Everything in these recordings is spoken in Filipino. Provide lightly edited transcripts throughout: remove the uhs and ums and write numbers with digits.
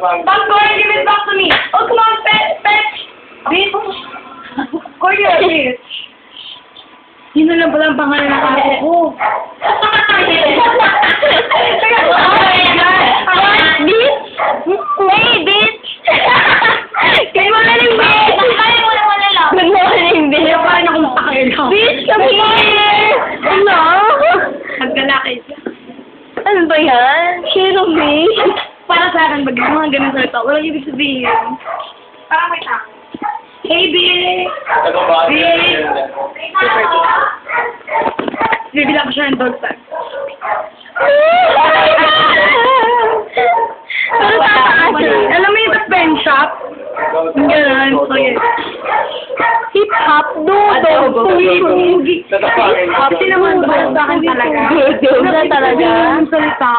Popcorn, give it back to me. Oh, come on, fetch. Bitch. Corey, bitch. Yun na lang pala ang pangalan ng ako ko. Bitch? Hey, bitch! Good morning, bitch! Kaya mo naman nila. Good morning, bitch! Kaya paano kung pakailaw? Bitch, come here! Ano? Nagkalaki siya. Ano ba yan? Sino, bitch? Para sa akin, pag mga ganun salita, walang ibig sabihin. Parang may tao. Hey, bitch! Bibila ko siya ng dog tag. Pero tataasin. Alam mo yung pen shop? Yung gano'n. So, yun. Hip-hop, dodo, pugi. Hindi naman ba sa akin talaga? Dodo talaga? Yung salita.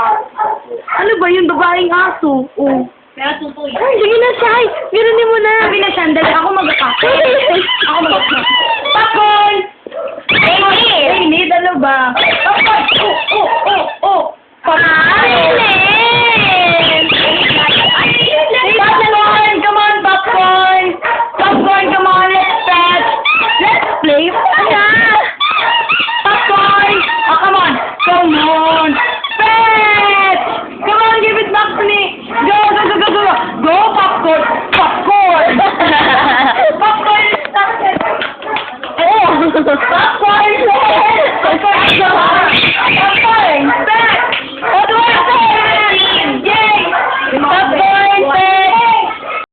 Ano ba yun? Babaeng aso. Oh. Pero tutoy. Ay, sige na, Shai. Ganunin mo na. Sabi na siya, dali ako mag-kape. Ako mag-kape. Popcorn! Hey, Hey, need ano ba? Popcorn! Oh! Ah!